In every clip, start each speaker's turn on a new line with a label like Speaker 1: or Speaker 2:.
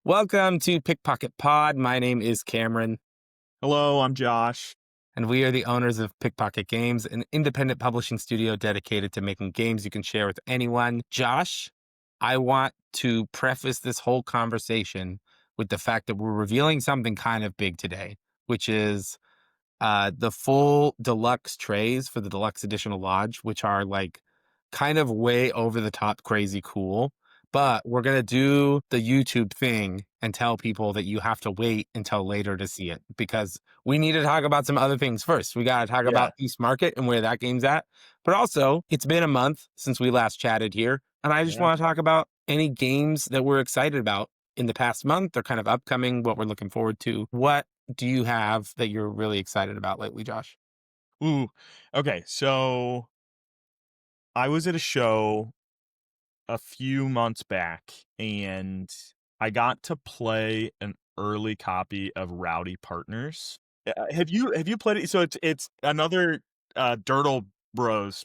Speaker 1: Welcome to Pickpocket Pod. My name is Cameron,
Speaker 2: Hello, I'm Josh.
Speaker 1: and we are the owners of Pickpocket Games, an independent publishing studio dedicated to making games you can share with anyone. Josh, I want to preface this whole conversation with the fact that we're revealing something kind of big today, which is the full deluxe trays for the deluxe edition of Lodge, which are like kind of way over the top crazy cool. But we're going to do the YouTube thing and tell people that you have to wait until later to see it because we need to talk about some other things first. We got to talk
Speaker 2: Yeah,
Speaker 1: about East Market and where that game's at. But also, it's been a month since we last chatted here. And I just
Speaker 2: yeah.
Speaker 1: want to talk about any games that we're excited about in the past month or kind of upcoming, what we're looking forward to. What do you have that you're really excited about lately, Josh?
Speaker 2: Ooh, okay, so I was at a show a few months back, and I got to play an early copy of Rowdy Partners. Have you played it? So it's another, Dirtle Bros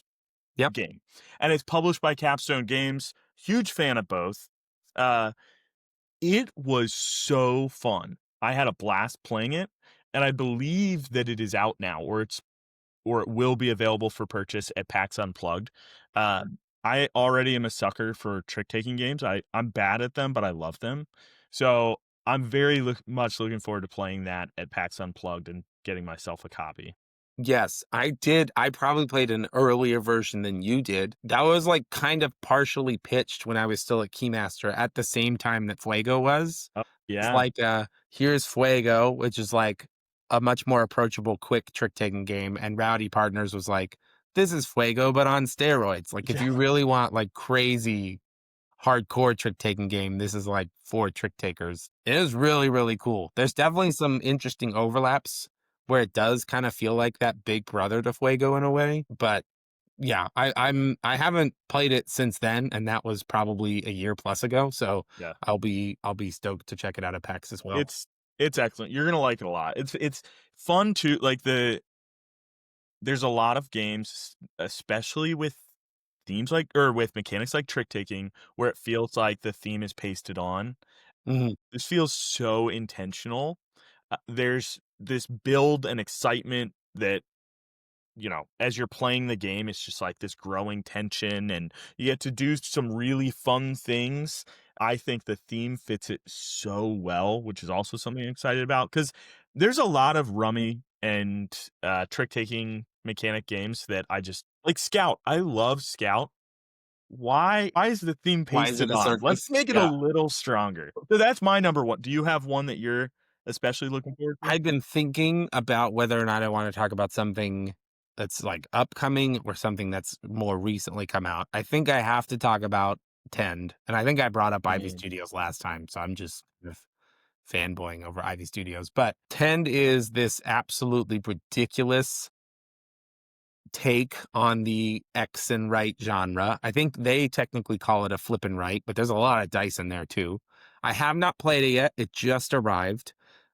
Speaker 1: Yep.
Speaker 2: game, and it's published by Capstone Games. Huge fan of both. Uh, it was so fun. I had a blast playing it, and I believe that it is out now, or it will be available for purchase at PAX Unplugged. I already am a sucker for trick-taking games. I'm bad at them, but I love them. So, I'm very much looking forward to playing that at PAX Unplugged and getting myself a copy.
Speaker 1: Yes, I did. I probably played an earlier version than you did. That was like kind of partially pitched when I was still at Keymaster at the same time that Fuego was.
Speaker 2: Oh,
Speaker 1: It's
Speaker 2: yeah.
Speaker 1: like here's Fuego, which is like a much more approachable, quick trick taking game. And Rowdy Partners was like, this is Fuego, but on steroids. Like if
Speaker 2: Yeah.
Speaker 1: you really want like crazy hardcore trick taking game, this is like for trick takers. It is really, really cool. There's definitely some interesting overlaps where it does kind of feel like that big brother to Fuego in a way. But yeah, I haven't played it since then, and that was probably a year plus ago. So
Speaker 2: Yeah.
Speaker 1: I'll be stoked to check it out at PAX as well.
Speaker 2: It's it's excellent. You're gonna like it a lot. It's fun too, like, there's a lot of games, especially with themes like or with mechanics like trick taking, where it feels like the theme is pasted on.
Speaker 1: Mhm.
Speaker 2: This feels so intentional. There's this build and excitement that, as you're playing the game, it's just like this growing tension, and you get to do some really fun things. I think the theme fits it so well, which is also something I'm excited about because there's a lot of rummy and trick taking mechanic games that I just like Scout. I love Scout. Why is the theme
Speaker 1: Why is it
Speaker 2: pasted
Speaker 1: a
Speaker 2: on? Let's
Speaker 1: circus?
Speaker 2: make it a
Speaker 1: Yeah.
Speaker 2: little stronger. So that's my number one. Do you have one that you're especially looking forward to?
Speaker 1: I've been thinking about whether or not I want to talk about something that's like upcoming or something that's more recently come out. I think I have to talk about Tend, and I think I brought up Ivy
Speaker 2: Mm,
Speaker 1: Studios last time, so I'm just kind of fanboying over Ivy Studios. But Tend is this absolutely ridiculous take on the X and right genre. I think they technically call it a flip and right, but there's a lot of dice in there too. I have not played it yet. It just arrived.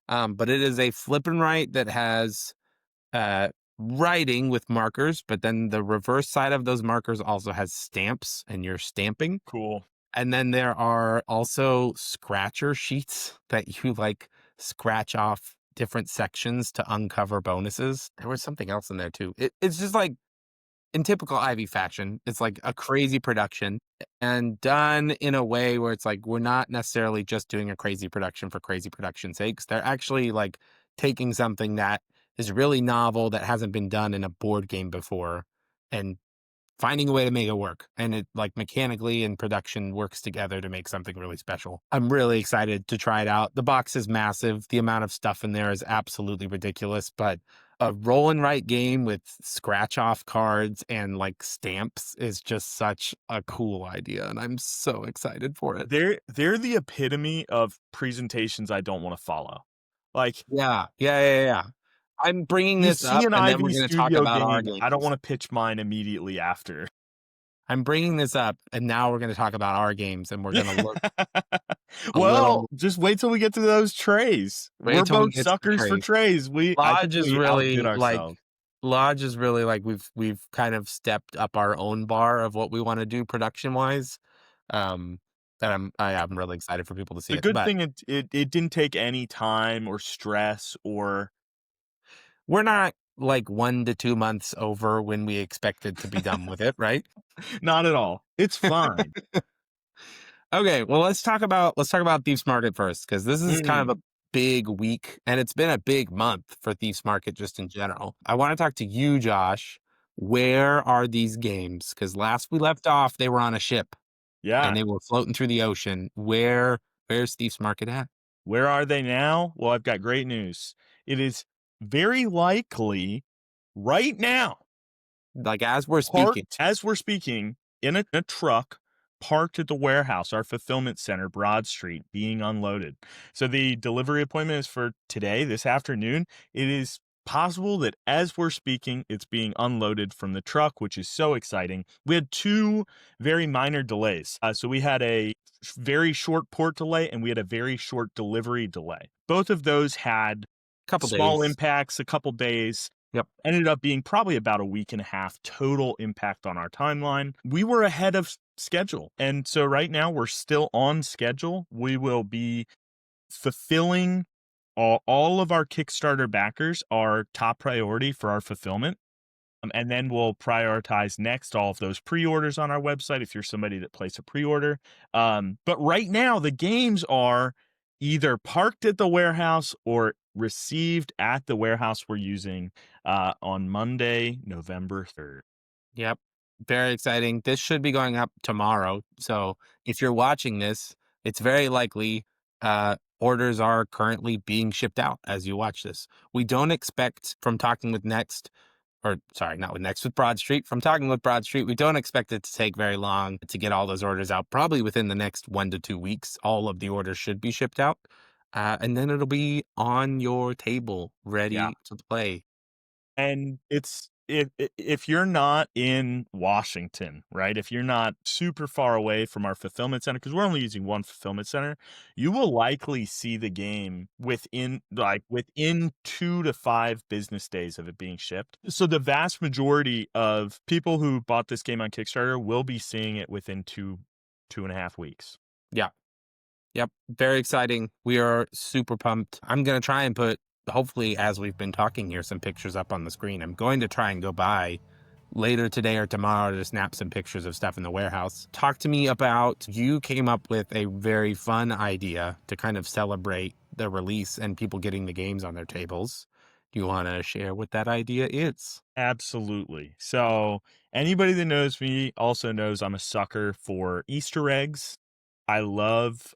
Speaker 1: But it is a flip and right that has uh, writing with markers, but then the reverse side of those markers also has stamps and you're stamping.
Speaker 2: cool.
Speaker 1: And then there are also scratcher sheets that you like scratch off different sections to uncover bonuses. There was something else in there too. It's just like in typical Ivy fashion, it's like a crazy production and done in a way where it's like we're not necessarily just doing a crazy production for crazy production's sakes. They're actually like taking something that is really novel that hasn't been done in a board game before and finding a way to make it work. And it like mechanically and production works together to make something really special. I'm really excited to try it out. The box is massive. The amount of stuff in there is absolutely ridiculous, but a roll and write game with scratch off cards and like stamps is just such a cool idea. And I'm so excited for it.
Speaker 2: They're the epitome of presentations I don't wanna follow. Like,
Speaker 1: Yeah. Yeah. Yeah. Yeah. I'm bringing
Speaker 2: you
Speaker 1: this
Speaker 2: see
Speaker 1: up
Speaker 2: an
Speaker 1: and then we're
Speaker 2: Ivy
Speaker 1: going to talk
Speaker 2: Studio
Speaker 1: about our
Speaker 2: game, I don't
Speaker 1: games.
Speaker 2: wanna pitch mine immediately after.
Speaker 1: I'm bringing this up and now we're going to talk about our games and we're going to look a
Speaker 2: Well,
Speaker 1: little.
Speaker 2: just wait till we get to those trays. We're
Speaker 1: Wait till we
Speaker 2: both
Speaker 1: get to the
Speaker 2: suckers for
Speaker 1: trays.
Speaker 2: trays. I think
Speaker 1: Lodge is
Speaker 2: we outdid
Speaker 1: really like
Speaker 2: ourselves.
Speaker 1: Lodge is really like we've kind of stepped up our own bar of what we want to do production wise. Um, and I'm really excited for people to see
Speaker 2: The
Speaker 1: it.
Speaker 2: good
Speaker 1: But
Speaker 2: thing it didn't take any time or stress or
Speaker 1: we're not like 1 to 2 months over when we expected to be done with it, right?
Speaker 2: not at all. It's fine.
Speaker 1: Okay, well let's talk about Thieves Market first because this is kind
Speaker 2: Mm,
Speaker 1: of a big week and it's been a big month for Thieves Market just in general. I want to talk to you, Josh. Where are these games? Because last we left off, they were on a ship and
Speaker 2: yeah.
Speaker 1: they were floating through the ocean. Where's Thieves Market at?
Speaker 2: Where are they now? Well, I've got great news. It is very likely right now,
Speaker 1: Like as we're speaking.
Speaker 2: parked as we're speaking in a truck parked at the warehouse, our fulfillment center, Broad Street, being unloaded. So the delivery appointment is for today, this afternoon. It is possible that as we're speaking, it's being unloaded from the truck, which is so exciting. We had two very minor delays. So we had a very short port delay and we had a very short delivery delay. Both of those had
Speaker 1: Couple
Speaker 2: small
Speaker 1: days.
Speaker 2: impacts, a couple days,
Speaker 1: Yep.
Speaker 2: ended up being probably about a week and a half total impact on our timeline. We were ahead of schedule. And so right now we're still on schedule. We will be fulfilling all of our Kickstarter backers are top priority for our fulfillment. And then we'll prioritize next all of those pre-orders on our website if you're somebody that placed a pre-order. But right now, the games are either parked at the warehouse or received at the warehouse we're using on Monday, November 3rd.
Speaker 1: Yep. Very exciting. This should be going up tomorrow. So if you're watching this, it's very likely orders are currently being shipped out as you watch this. We don't expect from talking with Next, or sorry, not with Next, with Broad Street, from talking with Broad Street, we don't expect it to take very long to get all those orders out. Probably within the next 1 to 2 weeks, all of the orders should be shipped out. And then it'll be on your table
Speaker 2: Yeah.
Speaker 1: ready to play.
Speaker 2: And it's if you're not in Washington, right? If you're not super far away from our fulfillment center, because we're only using one fulfillment center, you will likely see the game within 2 to 5 business days of it being shipped. So the vast majority of people who bought this game on Kickstarter will be seeing it within 2.5 weeks.
Speaker 1: Yeah. Yep, very exciting. We are super pumped. I'm going to try and put, hopefully, as we've been talking here, some pictures up on the screen. I'm going to try and go by later today or tomorrow to snap some pictures of stuff in the warehouse. Talk to me about, you came up with a very fun idea to kind of celebrate the release and people getting the games on their tables. Do you want to share what that idea is?
Speaker 2: Absolutely. So anybody that knows me also knows I'm a sucker for Easter eggs. I love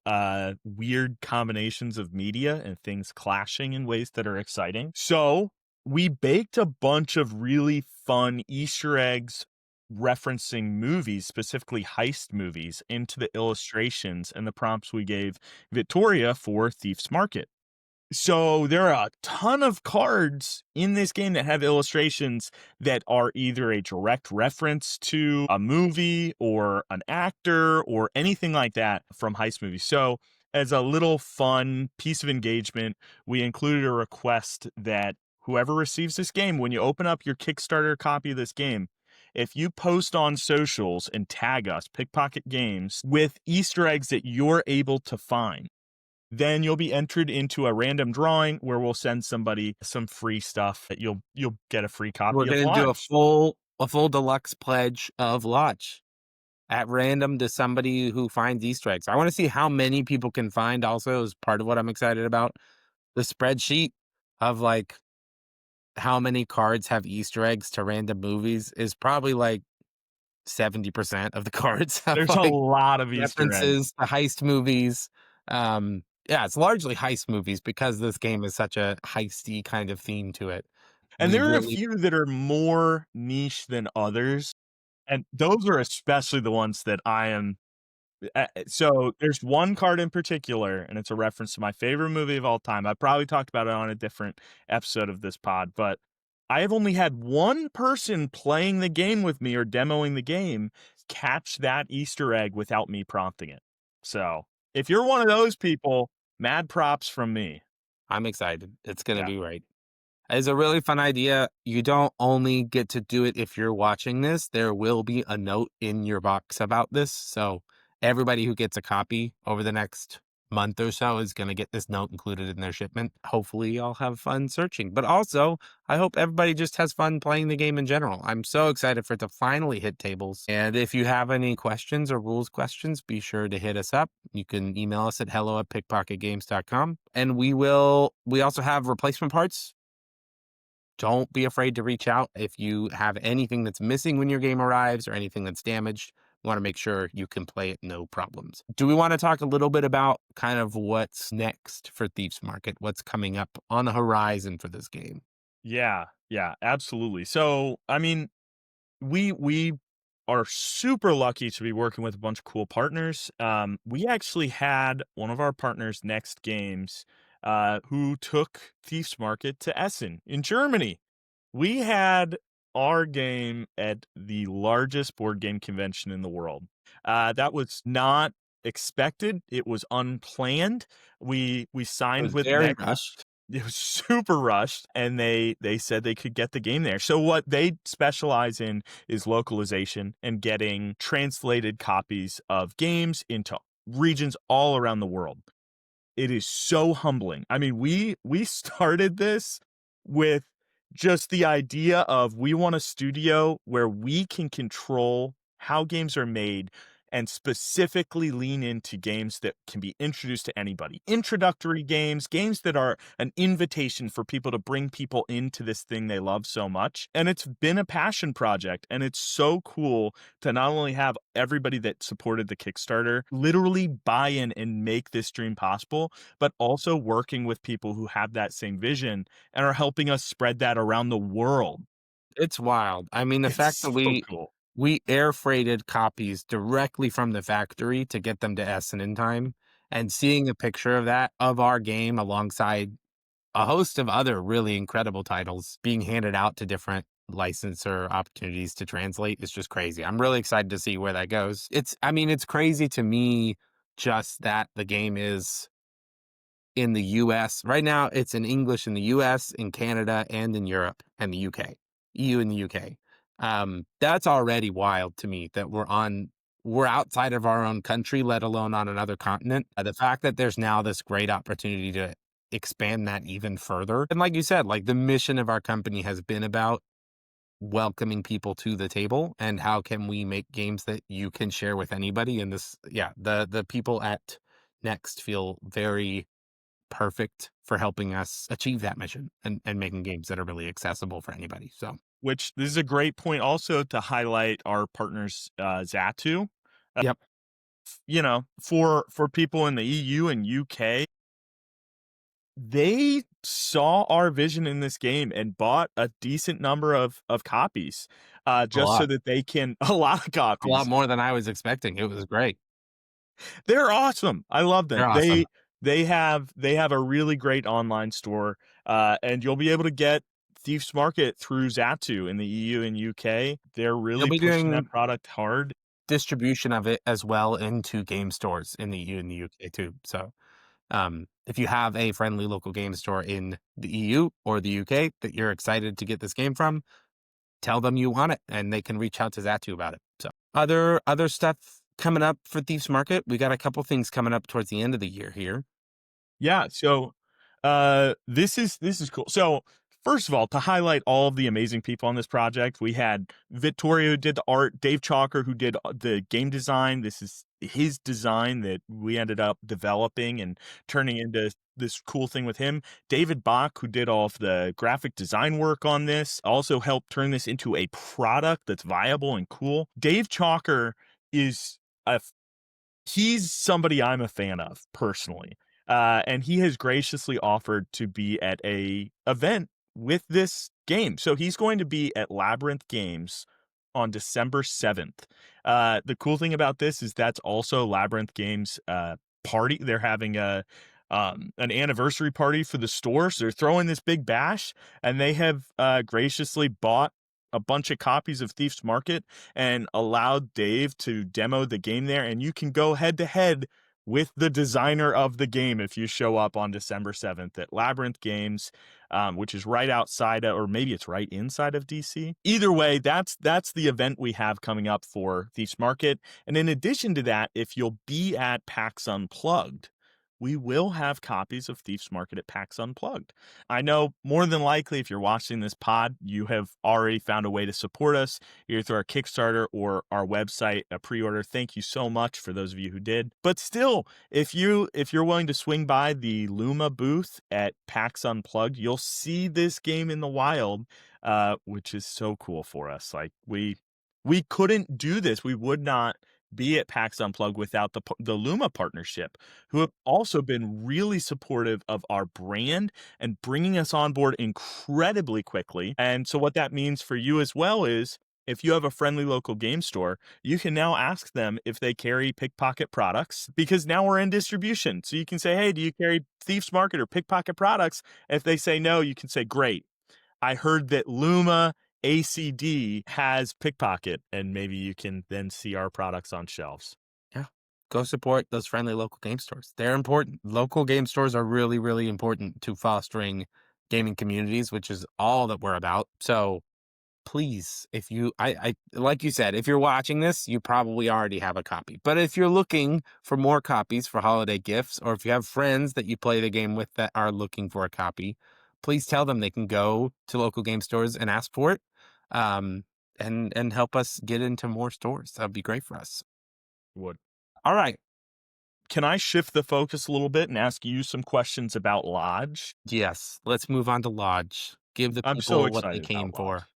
Speaker 2: weird combinations of media and things clashing in ways that are exciting. So we baked a bunch of really fun Easter eggs referencing movies, specifically heist movies, into the illustrations and the prompts we gave Victoria for Thief's Market. So there are a ton of cards in this game that have illustrations that are either a direct reference to a movie or an actor or anything like that from heist movies. So as a little fun piece of engagement, we included a request that whoever receives this game, when you open up your Kickstarter copy of this game, if you post on socials and tag us, Pickpocket Games, with Easter eggs that you're able to find, then you'll be entered into a random drawing where we'll send somebody some free stuff that you'll get a free
Speaker 1: We're
Speaker 2: copy of
Speaker 1: going to do
Speaker 2: Lodge.
Speaker 1: a full deluxe pledge of Lodge at random to somebody who finds Easter eggs. I want to see how many people can find also is part of what I'm excited about. The spreadsheet of like how many cards have Easter eggs to random movies is probably like 70% of the cards have
Speaker 2: There's a
Speaker 1: like
Speaker 2: lot of Easter eggs.
Speaker 1: references to heist movies. Yeah, it's largely heist movies because this game is such a heisty kind of theme to it.
Speaker 2: And
Speaker 1: We
Speaker 2: there are a
Speaker 1: really
Speaker 2: few that are more niche than others. And those are especially the ones that I am. So there's one card in particular, and it's a reference to my favorite movie of all time. I probably talked about it on a different episode of this pod, but I have only had one person playing the game with me or demoing the game catch that Easter egg without me prompting it. So if you're one of those people, mad props from me.
Speaker 1: I'm excited. It's gonna
Speaker 2: Yeah.
Speaker 1: be right. It's a really fun idea. You don't only get to do it if you're watching this. There will be a note in your box about this. So Everybody who gets a copy over the next month or so is going to get this note included in their shipment. Hopefully, y'all have fun searching, but also I hope everybody just has fun playing the game in general. I'm so excited for it to finally hit tables. And if you have any questions or rules questions, be sure to hit us up. You can email us at hello@pickpocketgames.com. And we also have replacement parts. Don't be afraid to reach out if you have anything that's missing when your game arrives or anything that's damaged. We want to make sure you can play it no problems. Do we want to talk a little bit about kind of what's next for Thieves Market? What's coming up on the horizon for this game?
Speaker 2: Yeah, yeah, absolutely. So, I mean, we are super lucky to be working with a bunch of cool partners. We actually had one of our partners, Next Games, who took Thieves Market to Essen in Germany. We had our game at the largest board game convention in the world. That was not expected. It was unplanned. We
Speaker 1: It
Speaker 2: signed
Speaker 1: was
Speaker 2: with
Speaker 1: very
Speaker 2: Next.
Speaker 1: rushed.
Speaker 2: It was super rushed, and they said they could get the game there. So what they specialize in is localization and getting translated copies of games into regions all around the world. It is so humbling. I mean, we started this with just the idea of we want a studio where we can control how games are made and specifically lean into games that can be introduced to anybody. Introductory games, games that are an invitation for people to bring people into this thing they love so much. And it's been a passion project, and it's so cool to not only have everybody that supported the Kickstarter literally buy in and make this dream possible, but also working with people who have that same vision and are helping us spread that around the world.
Speaker 1: It's wild. I mean, the fact
Speaker 2: It's
Speaker 1: that
Speaker 2: so cool.
Speaker 1: we air freighted copies directly from the factory to get them to Essen in time, and seeing a picture of that of our game alongside a host of other really incredible titles being handed out to different licensor opportunities to translate is just crazy. I'm really excited to see where that goes. I mean, it's crazy to me just that the game is in the US. Right now, it's in English in the US, in Canada, and in Europe and the UK, EU and the UK. That's already wild to me that we're outside of our own country, let alone on another continent. The fact that there's now this great opportunity to expand that even further. And like you said, like the mission of our company has been about welcoming people to the table and how can we make games that you can share with anybody. And this, yeah, the people at Next feel very perfect for helping us achieve that mission and making games that are really accessible for anybody. So,
Speaker 2: Which this is a great point also to highlight our partners, Zatu. Uh,
Speaker 1: yep,
Speaker 2: for people in the EU and UK, they saw our vision in this game and bought a decent number of copies,
Speaker 1: a
Speaker 2: just so
Speaker 1: lot,
Speaker 2: that they can a lot of
Speaker 1: a lot
Speaker 2: copies.
Speaker 1: more than I was expecting. It was great.
Speaker 2: They're awesome. I love them.
Speaker 1: They're awesome.
Speaker 2: They have a really great online store, and you'll be able to get Thieves Market through Zatu in the EU and UK. They're
Speaker 1: They'll
Speaker 2: really
Speaker 1: be
Speaker 2: pushing that
Speaker 1: doing
Speaker 2: product hard.
Speaker 1: distribution of it as well into game stores in the EU and the UK too. So, if you have a friendly local game store in the EU or the UK that you're excited to get this game from, tell them you want it and they can reach out to Zatu about it. So, other stuff coming up for Thieves Market. We got a couple things coming up towards the end of the year here.
Speaker 2: Yeah, so, this is cool. So, first of all, to highlight all of the amazing people on this project, we had Vittorio who did the art, Dave Chalker who did, the game design. This is his design that we ended up developing and turning into this cool thing with him. David Bach, who did all of the graphic design work on this, also helped turn this into a product that's viable and cool. Dave Chalker is a he's somebody I'm a fan of personally. And he has graciously offered to be at a event with this game. So he's going to be at Labyrinth Games on December 7th. The cool thing about this is that's also Labyrinth Games party. They're having an anniversary party for the store. So they're throwing this big bash, and they have graciously bought a bunch of copies of Thief's Market and allowed Dave to demo the game there, and you can go head to head with the designer of the game if you show up on December 7th at Labyrinth Games, which is right outside of, or maybe it's right inside of DC. Either way, that's the event we have coming up for Thieves Market. And in addition to that, if you'll be at PAX Unplugged, we will have copies of Thieves Market at PAX Unplugged. I know more than likely if you're watching this pod, you have already found a way to support us, either through our Kickstarter or our website, a pre-order. Thank you so much for those of you who did. But still, if you're willing to swing by the Luma booth at PAX Unplugged, you'll see this game in the wild, which is so cool for us. Like we couldn't do this. We would not be at PAX Unplugged without the Luma partnership, who have also been really supportive of our brand and bringing us on board incredibly quickly. And so what that means for you as well is if you have a friendly local game store, you can now ask them if they carry pickpocket products because now we're in distribution. So you can say, hey, do you carry Thieves Market or pickpocket products? If they say no, you can say, great. I heard that Luma ACD has pickpocket, and maybe you can then see our products on shelves.
Speaker 1: Yeah. Go support those friendly local game stores. They're important. Local game stores are really, really important to fostering gaming communities, which is all that we're about. So please, if you, like you said, if you're watching this, you probably already have a copy. But if you're looking for more copies for holiday gifts, or if you have friends that you play the game with that are looking for a copy, please tell them they can go to local game stores and ask for it, um, and help us get into more stores. That'd be great for us.
Speaker 2: Would
Speaker 1: All right.
Speaker 2: Can I shift the focus a little bit and ask you some questions about Lodge?
Speaker 1: Yes. Let's move on to Lodge. Give the
Speaker 2: I'm so
Speaker 1: people what they
Speaker 2: excited about
Speaker 1: came
Speaker 2: Lodge.
Speaker 1: for.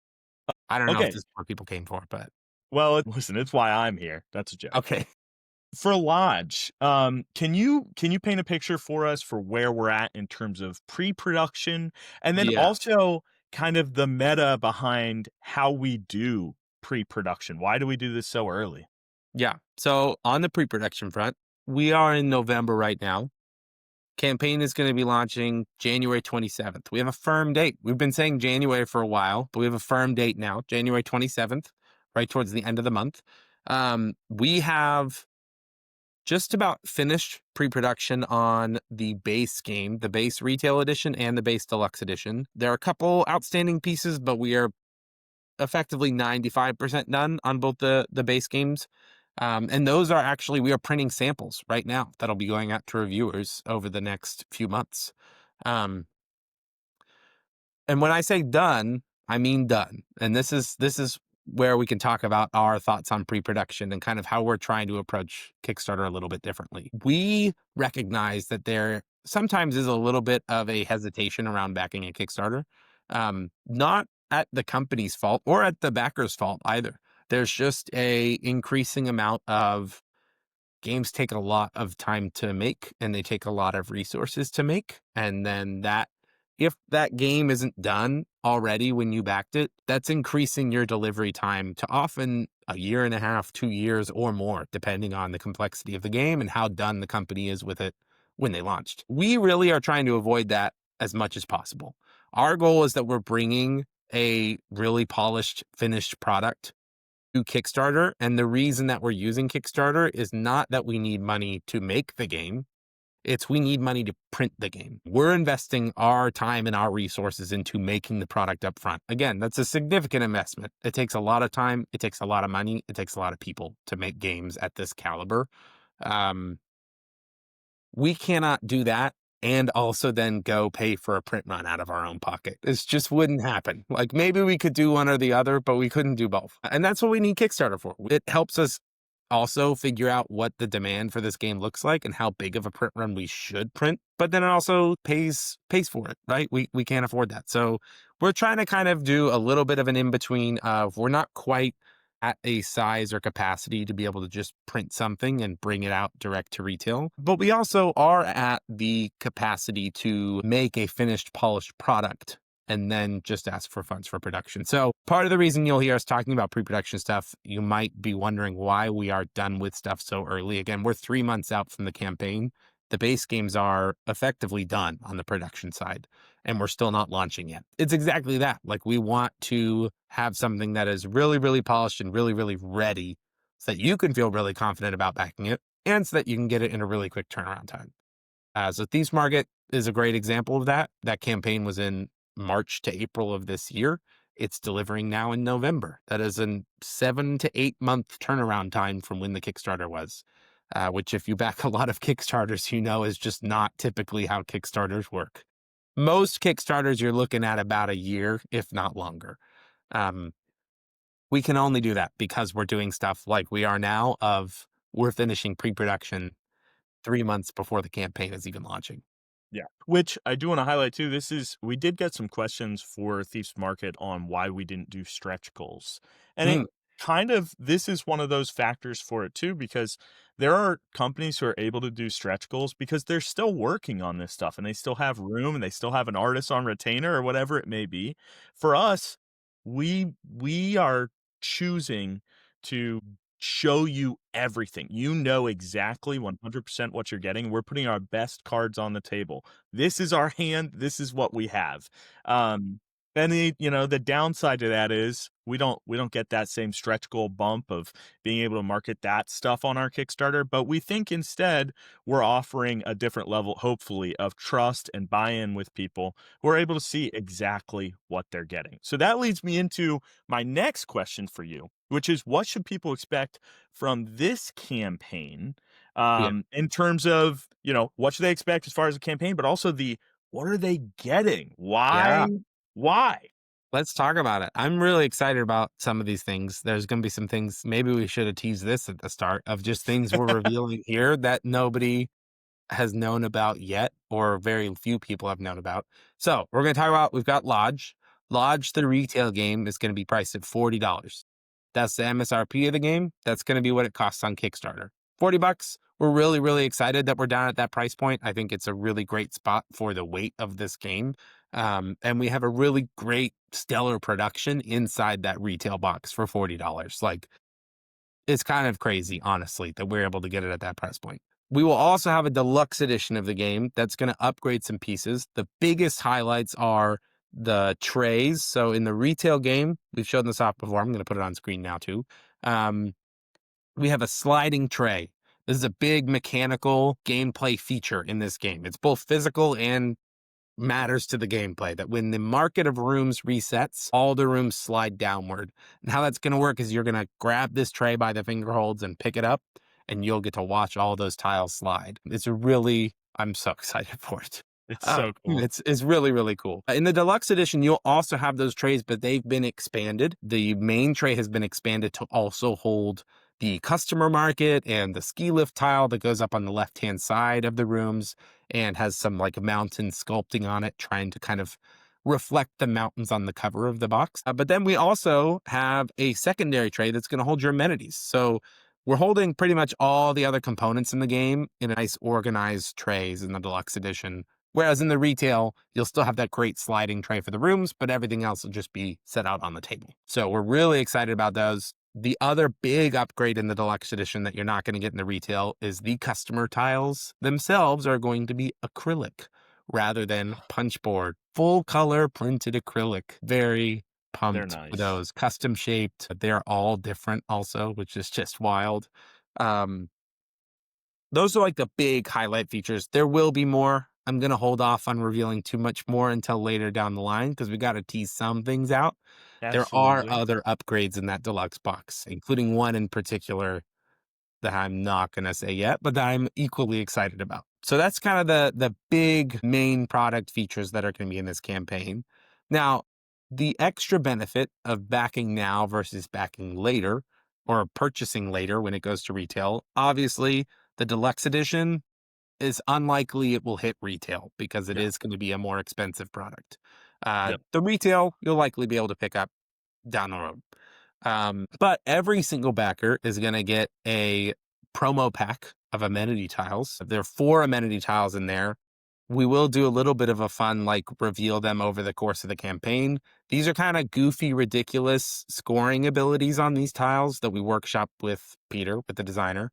Speaker 1: I don't know if
Speaker 2: Okay,
Speaker 1: this is what people came for, but
Speaker 2: well, listen, it's why I'm here. That's a joke.
Speaker 1: okay.
Speaker 2: For Lodge, can you paint a picture for us for where we're at in terms of pre-production, and then
Speaker 1: Yeah.
Speaker 2: also kind of the meta behind how we do pre-production? Why do we do this so early?
Speaker 1: Yeah. So on the pre-production front, we are in November right now. Campaign is going to be launching January 27th. We have a firm date. We've been saying January for a while, but we have a firm date now, January 27th, right towards the end of the month. We have just about finished pre-production on the base game, the base retail edition and the base deluxe edition. There are a couple outstanding pieces, but we are effectively 95% done on both the base games. And those are actually, we are printing samples right now that'll be going out to reviewers over the next few months. Um, and when I say done, I mean done. And this is where we can talk about our thoughts on pre-production and kind of how we're trying to approach Kickstarter a little bit differently. We recognize that there sometimes is a little bit of a hesitation around backing a Kickstarter. Not at the company's fault or at the backer's fault either. There's just a increasing amount of games take a lot of time to make and they take a lot of resources to make. And then that, if that game isn't done already when you backed it, that's increasing your delivery time to often a year and a half, 2 years or more, depending on the complexity of the game and how done the company is with it when they launched. We really are trying to avoid that as much as possible. Our goal is that we're bringing a really polished, finished product to Kickstarter. And the reason that we're using Kickstarter is not that we need money to make the game. It's we need money to print the game. We're investing our time and our resources into making the product up front. Again, that's a significant investment. It takes a lot of time. It takes a lot of money. It takes a lot of people to make games at this caliber. Um, we cannot do that and also then go pay for a print run out of our own pocket. This just wouldn't happen. Like maybe we could do one or the other, but we couldn't do both. And that's what we need Kickstarter for. It helps us also figure out what the demand for this game looks like and how big of a print run we should print. But then it also pays for it, right? We can't afford that. So we're trying to kind of do a little bit of an in-between of we're not quite at a size or capacity to be able to just print something and bring it out direct to retail. But we also are at the capacity to make a finished, polished product and then just ask for funds for production. So part of the reason you'll hear us talking about pre-production stuff, you might be wondering why we are done with stuff so early. Again, we're 3 months out from the campaign. The base games are effectively done on the production side, and we're still not launching yet. It's exactly that. Like we want to have something that is really, really polished and really, really ready so that you can feel really confident about backing it. and so that you can get it in a really quick turnaround time. So Thieves Market is a great example of that. That campaign was in March to April of this year. It's delivering now in November. That is a 7 to 8 month turnaround time from when the Kickstarter was, which, if you back a lot of Kickstarters, is just not typically how Kickstarters work. Most Kickstarters, you're looking at about a year, if not longer. Um, we can only do that because we're doing stuff like we are now, of we're finishing pre-production 3 months before the campaign is even launching.
Speaker 2: Yeah. Which I do want to highlight too. We did get some questions for Thieves Market on why we didn't do stretch goals. And
Speaker 1: Mm,
Speaker 2: this is one of those factors for it too, because there are companies who are able to do stretch goals because they're still working on this stuff and they still have room and they still have an artist on retainer or whatever it may be. For us, we are choosing to show you everything. You know exactly 100% what you're getting. We're putting our best cards on the table. This is our hand. This is what we have. Um, and the downside to that is we don't get that same stretch goal bump of being able to market that stuff on our Kickstarter, but we think instead we're offering a different level, hopefully, of trust and buy-in with people who are able to see exactly what they're getting. So that leads me into my next question for you, which is what should people expect from this campaign,
Speaker 1: yeah.
Speaker 2: in terms of, what should they expect as far as the campaign, but also what are they getting?
Speaker 1: Yeah.
Speaker 2: Why?
Speaker 1: Let's talk about it. I'm really excited about some of these things. There's going to be some things, maybe we should have teased this at the start, of just things we're revealing here that nobody has known about yet, or very few people have known about. So we're going to talk about, we've got Lodge. Lodge, the retail game, is going to be priced at $40. That's the MSRP of the game. That's going to be what it costs on Kickstarter. $40. We're really, really excited that we're down at that price point. I think it's a really great spot for the weight of this game. And we have a really great, stellar production inside that retail box for $40. Like, it's kind of crazy, honestly, that we're able to get it at that price point. We will also have a deluxe edition of the game that's going to upgrade some pieces. The biggest highlights are the trays. So in the retail game, we've shown this off before. I'm going to put it on screen now too. Um, we have a sliding tray. This is a big mechanical gameplay feature in this game. It's both physical and matters to the gameplay, that when the market of rooms resets, all the rooms slide downward. And how that's going to work is you're going to grab this tray by the finger holds and pick it up, and you'll get to watch all those tiles slide. I'm so excited for it.
Speaker 2: It's so cool.
Speaker 1: It's really, really cool. In the deluxe edition, you'll also have those trays, but they've been expanded. The main tray has been expanded to also hold the customer market and the ski lift tile that goes up on the left hand side of the rooms, and has some like mountain sculpting on it, trying to kind of reflect the mountains on the cover of the box. But then we also have a secondary tray that's going to hold your amenities. So we're holding pretty much all the other components in the game in a nice organized trays in the deluxe edition. Whereas in the retail, you'll still have that great sliding tray for the rooms, but everything else will just be set out on the table. So we're really excited about those. The other big upgrade in the deluxe edition that you're not going to get in the retail is the customer tiles themselves are going to be acrylic rather than punchboard. Full color printed acrylic. Very
Speaker 2: They're
Speaker 1: pumped for
Speaker 2: nice.
Speaker 1: those. Custom shaped. They're all different also, which is just wild. Um, those are like the big highlight features. There will be more. I'm going to hold off on revealing too much more until later down the line because we got to tease some things out. There are
Speaker 2: Absolutely.
Speaker 1: other upgrades in that deluxe box, including one in particular that I'm not going to say yet, but that I'm equally excited about. So that's kind of the big main product features that are going to be in this campaign. Now, the extra benefit of backing now versus backing later, or purchasing later when it goes to retail, obviously the deluxe edition is unlikely it will hit retail because it
Speaker 2: Yeah.
Speaker 1: is going to be a more expensive product.
Speaker 2: Yep.
Speaker 1: The retail you'll likely be able to pick up down the road. But every single backer is going to get a promo pack of amenity tiles. There are 4 amenity tiles in there. We will do a little bit of a fun, like, reveal them over the course of the campaign. These are kind of goofy, ridiculous scoring abilities on these tiles that we workshop with Peter, with the designer,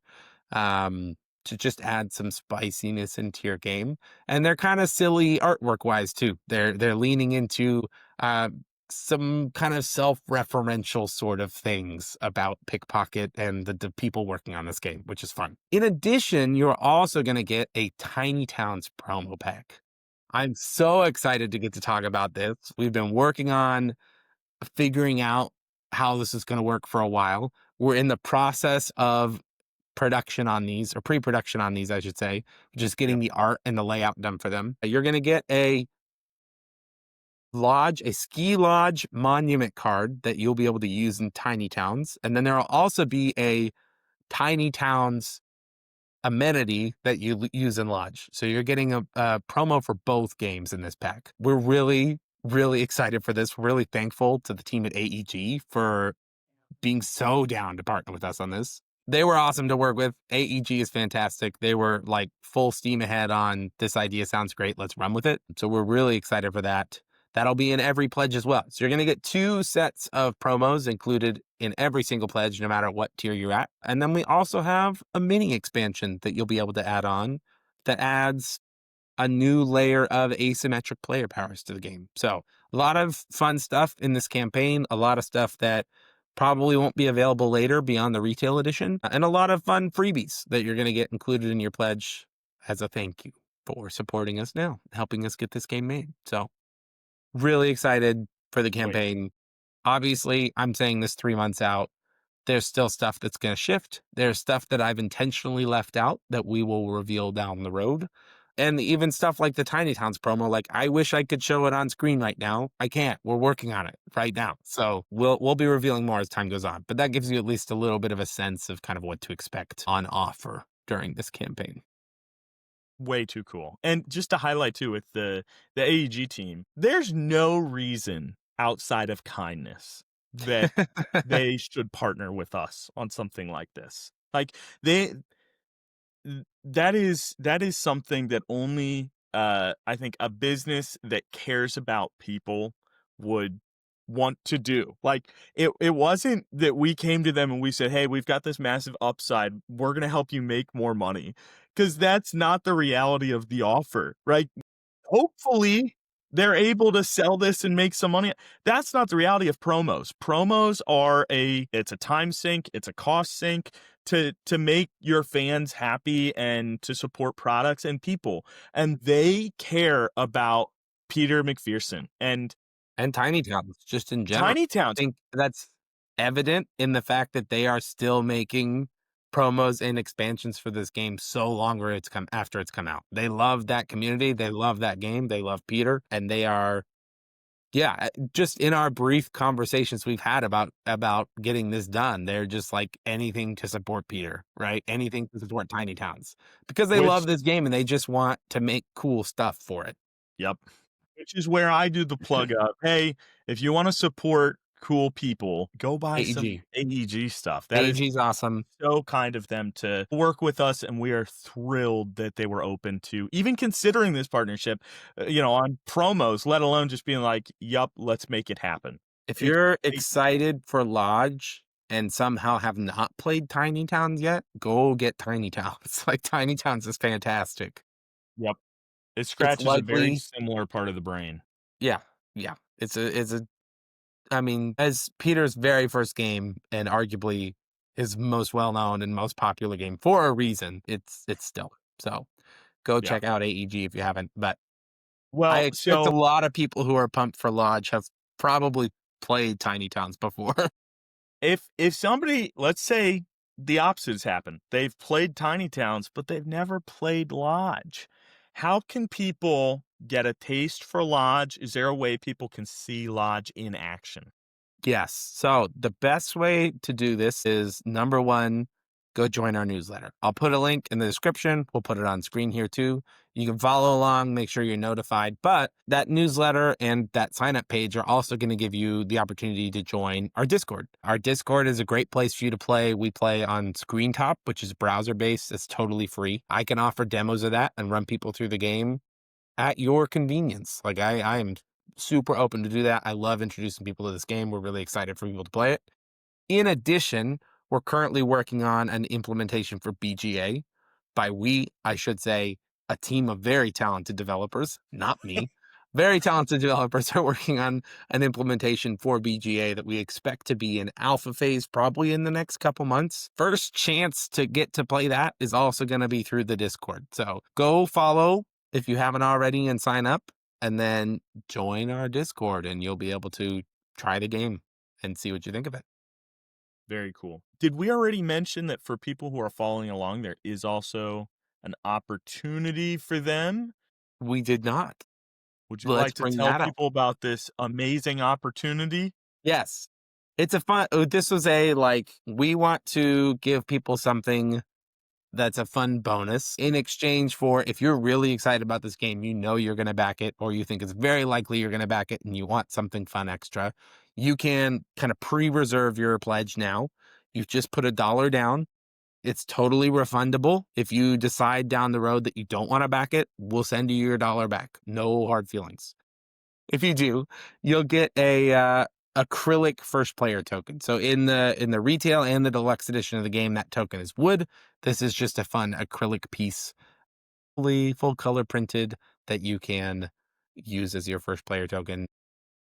Speaker 1: um, to just add some spiciness into your game. And they're kind of silly artwork wise too. They're leaning into some kind of self-referential sort of things about Pickpocket and the people working on this game, which is fun. In addition, you're also going to get a Tiny Towns promo pack. I'm so excited to get to talk about this. We've been working on figuring out how this is going to work for a while. We're in the process of production on these, or pre-production on these, I should say, just getting
Speaker 2: Yep.
Speaker 1: the art and the layout done for them. You're going to get a ski lodge monument card that you'll be able to use in Tiny Towns. And then there'll also be a Tiny Towns amenity that you use in Lodge. So you're getting a promo for both games in this pack. We're really, really excited for this. We're really thankful to the team at AEG for being so down to partner with us on this. They were awesome to work with. AEG is fantastic. They were like full steam ahead on this idea sounds great. Let's run with it. So we're really excited for that. That'll be in every pledge as well. So you're going to get 2 sets of promos included in every single pledge, no matter what tier you're at. And then we also have a mini expansion that you'll be able to add on that adds a new layer of asymmetric player powers to the game. So a lot of fun stuff in this campaign, a lot of stuff that probably won't be available later beyond the retail edition, and a lot of fun freebies that you're going to get included in your pledge as a thank you for supporting us now, helping us get this game made. So really excited for the
Speaker 2: Wait.
Speaker 1: campaign. Obviously, I'm saying this 3 months out. There's still stuff that's going to shift. There's stuff that I've intentionally left out that we will reveal down the road. And even stuff like the Tiny Towns promo, like I wish I could show it on screen right now. I can't. We're working on it right now. So we'll be revealing more as time goes on. But that gives you at least a little bit of a sense of kind of what to expect on offer during this campaign.
Speaker 2: Way too cool. And just to highlight too with the AEG team, there's no reason outside of kindness that they should partner with us on something like this. Like they that is something that only I think a business that cares about people would want to do. Like it wasn't that we came to them and we said, "Hey, we've got this massive upside. We're going to help you make more money." Cuz that's not the reality of the offer, right? Hopefully, they're able to sell this and make some money. That's not the reality of promos. Promos are it's a time sink, it's a cost sink to make your fans happy and to support products and people. And they care about Peter McPherson and
Speaker 1: And Tiny Towns, just in general.
Speaker 2: Tiny
Speaker 1: I
Speaker 2: Towns.
Speaker 1: think that's evident in the fact that they are still making promos and expansions for this game so longer after it's come out. They love that community, they love that game, they love Peter, and they are just in our brief conversations we've had about getting this done, they're just like anything to support Peter, right? Anything to support Tiny Towns because they
Speaker 2: Which
Speaker 1: love this game and they just want to make cool stuff for it.
Speaker 2: Yep. Which is where I do the plug of, "Hey, if you wanna support cool people, go buy some
Speaker 1: AEG.
Speaker 2: AEG stuff." That is
Speaker 1: AEG's awesome.
Speaker 2: so kind of them to work with us, and we are thrilled that they were open to even considering this partnership, on promos, let alone just being like, "Yup, let's make it happen."
Speaker 1: If
Speaker 2: It's
Speaker 1: you're
Speaker 2: they
Speaker 1: excited for Lodge and somehow have not played Tiny Towns yet, go get Tiny Towns. Like Tiny Towns is fantastic.
Speaker 2: Yep. It
Speaker 1: It's
Speaker 2: scratches a very
Speaker 1: likely
Speaker 2: similar part of the brain.
Speaker 1: yeah, yeah. It's a I mean, as Peter's very first game and arguably his most well-known and most popular game for a reason, it's still. So, go
Speaker 2: Yeah.
Speaker 1: check out AEG if you haven't, but I
Speaker 2: Well,
Speaker 1: expect a
Speaker 2: so
Speaker 1: lot of people who are pumped for Lodge have probably played Tiny Towns before.
Speaker 2: if somebody, let's say the opposite has happened. They've played Tiny Towns, but they've never played Lodge. How can people get a taste for Lodge? Is there a way people can see Lodge in action?
Speaker 1: Yes. So the best way to do this is number one, go join our newsletter. I'll put a link in the description. We'll put it on screen here too. You can follow along, make sure you're notified. But that newsletter and that sign up page are also going to give you the opportunity to join our Discord. Our Discord is a great place for you to play. We play on ScreenTop, which is browser based. It's totally free. I can offer demos of that and run people through the game at your convenience. Like I am super open to do that. I love introducing people to this game. We're really excited for people to play it. In addition, we're currently working on an implementation for BGA. By we, I should say a team of very talented developers, not me. Very talented developers are working on an implementation for BGA that we expect to be in alpha phase probably in the next couple months. First chance to get to play that is also going to be through the Discord. So go follow if you haven't already and sign up, and then join our Discord and you'll be able to try the game and see what you think of it.
Speaker 2: Very cool. Did we already mention that for people who are following along, there is also an opportunity for them?
Speaker 1: We did not.
Speaker 2: Would you
Speaker 1: Let's
Speaker 2: like to
Speaker 1: bring
Speaker 2: tell
Speaker 1: that up.
Speaker 2: people about this amazing opportunity?
Speaker 1: Yes. It's a fun, this was a like, we want to give people something that's a fun bonus in exchange for if you're really excited about this game, you know you're going to back it, or you think it's very likely you're going to back it and you want something fun extra, you can kind of pre-reserve your pledge now. You've just put $1 down. It's totally refundable. If you decide down the road that you don't want to back it, we'll send you your dollar back. No hard feelings. If you do, you'll get a acrylic first player token. So in the retail and the deluxe edition of the game, that token is wood. This is just a fun acrylic piece, fully full color printed, that you can use as your first player token.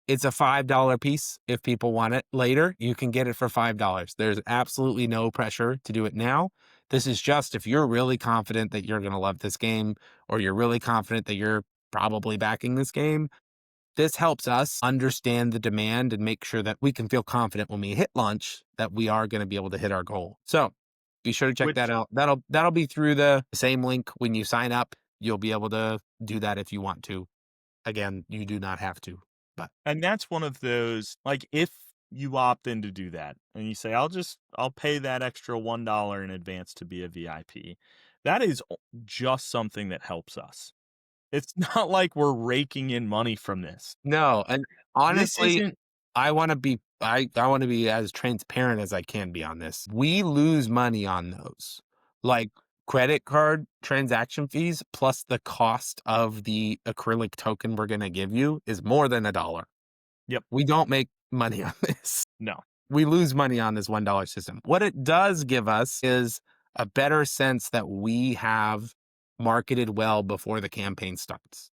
Speaker 1: It's a $5 piece. If people want it later, you can get it for $5. There's absolutely no pressure to do it now. This is just if you're really confident that you're going to love this game, or you're really confident that you're probably backing this game. This helps us understand the demand and make sure that we can feel confident when we hit launch that we are going to be able to hit our goal. So be sure to check that
Speaker 2: Which
Speaker 1: out. That'll be through the same link when you sign up. You'll be able to do that if you want to. Again, you do not have to, but
Speaker 2: and that's one of those, like, if you opt in to do that and you say, I'll pay that extra $1 in advance to be a VIP, that is just something that helps us. It's not like we're raking in money from this.
Speaker 1: no. And
Speaker 2: This
Speaker 1: honestly,
Speaker 2: isn't
Speaker 1: I want to be as transparent as I can be on this. We lose money on those. Like credit card transaction fees plus the cost of the acrylic token we're going to give you is more than $1.
Speaker 2: Yep.
Speaker 1: We don't make money on this.
Speaker 2: No.
Speaker 1: We lose money on this $1 system. What it does give us is a better sense that we have marketed well before the campaign starts,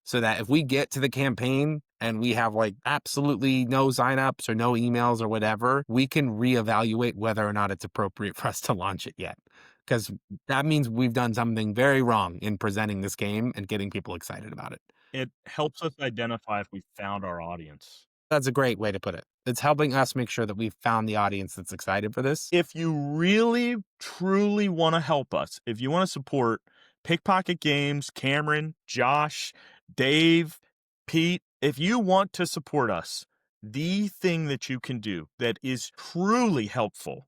Speaker 1: so that if we get to the campaign and we have like absolutely no signups or no emails or whatever, we can reevaluate whether or not it's appropriate for us to launch it yet. Because that means we've done something very wrong in presenting this game and getting people excited about it.
Speaker 2: It helps us identify if we found our audience.
Speaker 1: That's a great way to put it. It's helping us make sure that we've found the audience that's excited for this.
Speaker 2: If you really, truly want to help us, if you want to support Pickpocket Games, Cameron, Josh, Dave, Pete, if you want to support us, the thing that you can do that is truly helpful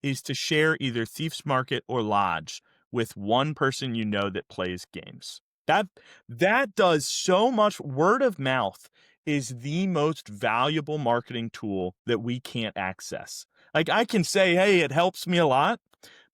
Speaker 2: is to share either Thief's Market or Lodge with one person you know that plays games. That does so much. Word of mouth is the most valuable marketing tool that we can't access. Like, I can say, hey, it helps me a lot,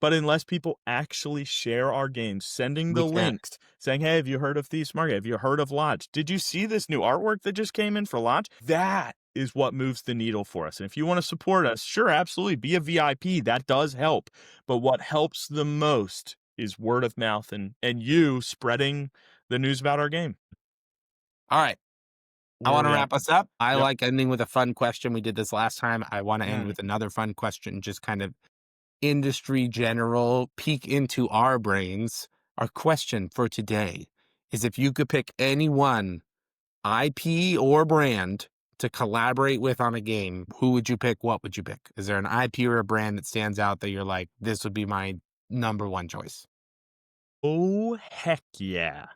Speaker 2: but unless people actually share our games, sending
Speaker 1: We
Speaker 2: the
Speaker 1: can't.
Speaker 2: links, saying, hey, have you heard of Thieves Market? Have you heard of Lodge? Did you see this new artwork that just came in for Lodge? That is what moves the needle for us. And if you want to support us, sure, absolutely, be a VIP. That does help. But what helps the most is word of mouth and you spreading the news about our game.
Speaker 1: All right. I
Speaker 2: Where are
Speaker 1: want to
Speaker 2: we at?
Speaker 1: wrap us up. I
Speaker 2: Yep.
Speaker 1: like ending with a fun question. We did this last time. I want to end
Speaker 2: Mm.
Speaker 1: with another fun question, just kind of industry general, peek into our brains. Our question for today is if you could pick any one IP or brand to collaborate with on a game, who would you pick? What would you pick? Is there an IP or a brand that stands out that you're like, this would be my number one choice?
Speaker 2: Oh, heck yeah.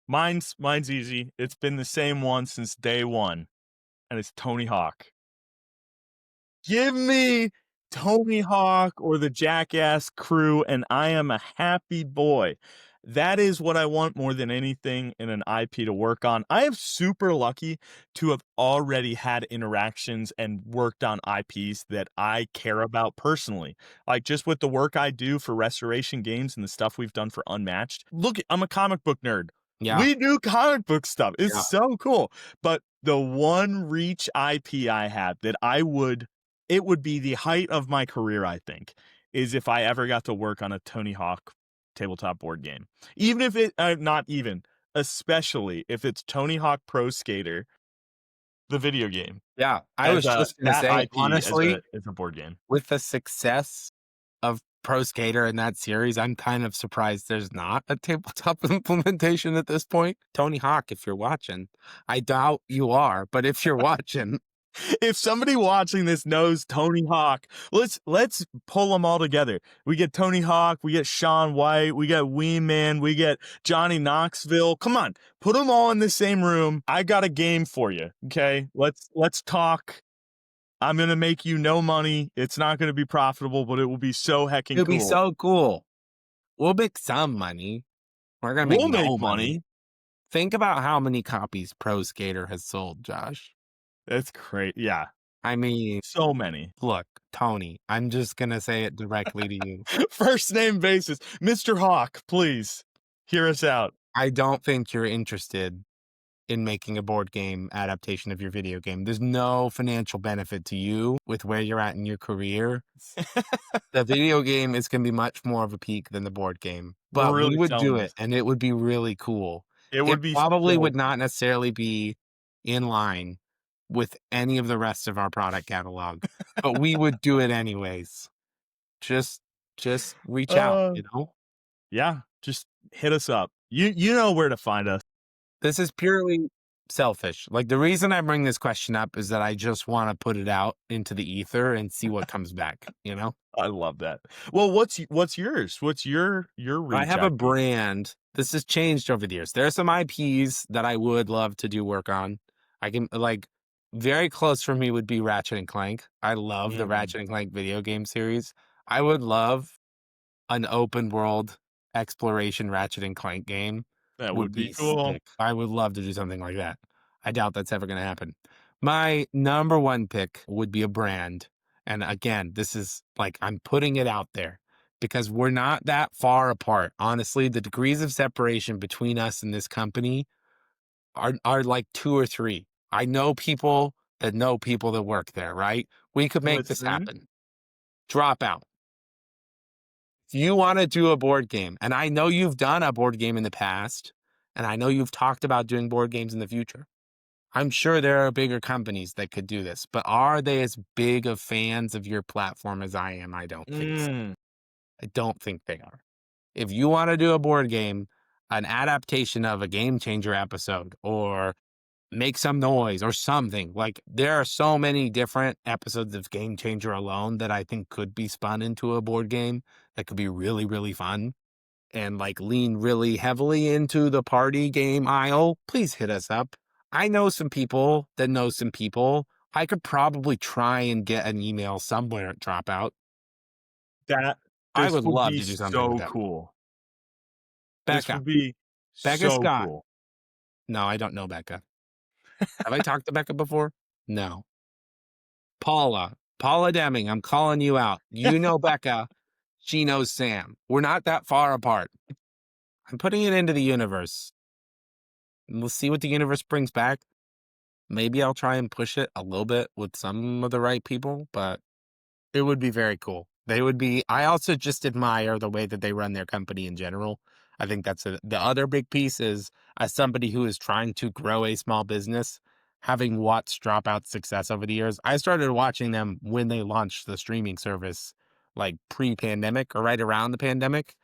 Speaker 2: Mine's easy. It's been the same one since day one, and it's Tony Hawk. Give me Tony Hawk or the Jackass crew, and I am a happy boy. That is what I want more than anything in an IP to work on. I am super lucky to have already had interactions and worked on IPs that I care about personally. Like, just with the work I do for Restoration Games and the stuff we've done for Unmatched. Look, I'm a comic book nerd.
Speaker 1: Yeah.
Speaker 2: We do comic book stuff. It's
Speaker 1: Yeah.
Speaker 2: so cool. But the one Reach IP I have that it would be the height of my career, I think, is if I ever got to work on a Tony Hawk tabletop board game. Even if it, not even, especially if it's Tony Hawk Pro Skater, the video game,
Speaker 1: Yeah, I
Speaker 2: as
Speaker 1: was
Speaker 2: a
Speaker 1: just gonna
Speaker 2: that
Speaker 1: say,
Speaker 2: IP
Speaker 1: honestly,
Speaker 2: as a board game.
Speaker 1: with the success of Pro Skater in that series, I'm kind of surprised there's not a tabletop implementation at this point. Tony Hawk, if you're watching, I doubt you are, but if you're watching,
Speaker 2: If somebody watching this knows Tony Hawk, let's pull them all together. We get Tony Hawk, we get Sean White, we get Wee Man, we get Johnny Knoxville. Come on, put them all in the same room. I got a game for you. Okay, let's talk. I'm gonna make you no money. It's not gonna be profitable, but it will be so hecking
Speaker 1: it'd be
Speaker 2: cool.
Speaker 1: so cool. We'll make some money. We're gonna make
Speaker 2: We'll make
Speaker 1: no money.
Speaker 2: money.
Speaker 1: Think about how many copies Pro Skater has sold, Josh.
Speaker 2: That's great. Yeah,
Speaker 1: I mean,
Speaker 2: so many.
Speaker 1: look, Tony, I'm just gonna say it directly to you.
Speaker 2: First name basis, Mr. Hawk. Please hear us out.
Speaker 1: I don't think you're interested in making a board game adaptation of your video game. There's no financial benefit to you with where you're at in your career. The video game is going to be much more of a peak than the board game,
Speaker 2: We're
Speaker 1: but we
Speaker 2: really
Speaker 1: would
Speaker 2: selling
Speaker 1: do it
Speaker 2: this.
Speaker 1: and it would be really cool.
Speaker 2: It
Speaker 1: It
Speaker 2: would be
Speaker 1: probably
Speaker 2: so
Speaker 1: would not necessarily be in line with any of the rest of our product catalog, but we would do it anyways. Just just reach out,
Speaker 2: uh
Speaker 1: you know?
Speaker 2: yeah, just hit us up. You know where to find us.
Speaker 1: This is purely selfish. Like, the reason I bring this question up is that I just wanna put it out into the ether and see what comes back, you know?
Speaker 2: I love that. Well, what's yours? What's your
Speaker 1: I
Speaker 2: reach
Speaker 1: have a
Speaker 2: IP?
Speaker 1: brand. This has changed over the years. There are some IPs that I would love to do work on. I can like very close for me would be Ratchet and Clank. I love the
Speaker 2: Mm,
Speaker 1: Ratchet and Clank video game series. I would love an open world exploration Ratchet and Clank game.
Speaker 2: that
Speaker 1: Would
Speaker 2: would be
Speaker 1: be
Speaker 2: cool.
Speaker 1: sick. I would love to do something like that. I doubt that's ever going to happen. My number one pick would be a brand. And again, this is like I'm putting it out there because we're not that far apart. Honestly, the degrees of separation between us and this company are like two or three. I know people that work there, right? We could make
Speaker 2: What's
Speaker 1: this
Speaker 2: the name?
Speaker 1: happen. Drop out. If you want to do a board game, and I know you've done a board game in the past, and I know you've talked about doing board games in the future. I'm sure there are bigger companies that could do this, but are they as big of fans of your platform as I am? I don't think so.
Speaker 2: Mm,
Speaker 1: I don't think they are. If you want to do a board game, an adaptation of a game changer episode, or make some noise or something, like there are so many different episodes of Game Changer alone that I think could be spun into a board game that could be really, really fun and like lean really heavily into the party game aisle, please hit us up. I know some people that know some people. I could probably try and get an email somewhere at Dropout.
Speaker 2: that
Speaker 1: I
Speaker 2: this
Speaker 1: would
Speaker 2: would
Speaker 1: love
Speaker 2: be
Speaker 1: to do something with
Speaker 2: so
Speaker 1: them.
Speaker 2: cool. This
Speaker 1: Becca.
Speaker 2: would be
Speaker 1: Becca
Speaker 2: so
Speaker 1: Scott.
Speaker 2: cool.
Speaker 1: No, I don't know Becca. Have I talked to Becca before? No. Paula. Paula Deming, I'm calling you out. You know Becca. She knows Sam. We're not that far apart. I'm putting it into the universe. And we'll see what the universe brings back. Maybe I'll try and push it a little bit with some of the right people, but it would be very cool. They would be I also just admire the way that they run their company in general. I think that's the other big piece is as somebody who is trying to grow a small business, having watched Dropout's success over the years, I started watching them when they launched the streaming service, like pre-pandemic or right around the pandemic,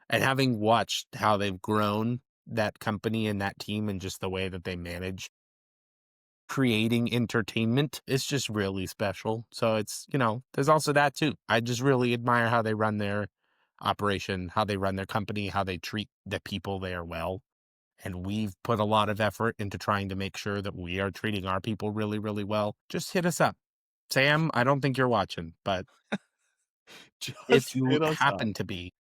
Speaker 1: and having watched how they've grown that company and that team and just the way that they manage creating entertainment is just really special. So there's also that too. I just really admire how they run their operation, how they run their company, how they treat the people there well. And we've put a lot of effort into trying to make sure that we are treating our people really, really well. Just hit us up. Sam, I don't think you're watching, but if
Speaker 2: Just
Speaker 1: you
Speaker 2: hit us up.
Speaker 1: happen to be,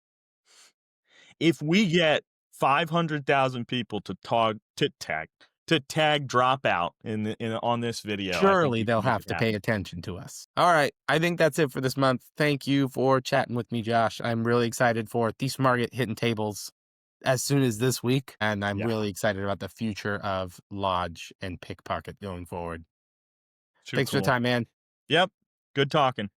Speaker 2: If we get 500,000 people to tag Dropout in on this video, I think
Speaker 1: surely
Speaker 2: we
Speaker 1: they'll
Speaker 2: can make
Speaker 1: have
Speaker 2: it
Speaker 1: to pay
Speaker 2: happen.
Speaker 1: attention to us. All right. I think that's it for this month. Thank you for chatting with me, Josh. I'm really excited for Thief Market hitting tables as soon as this week. And I'm
Speaker 2: Yeah,
Speaker 1: really excited about the future of Lodge and Pickpocket going forward.
Speaker 2: too
Speaker 1: Thanks for the
Speaker 2: cool.
Speaker 1: time, man.
Speaker 2: Yep, good talking.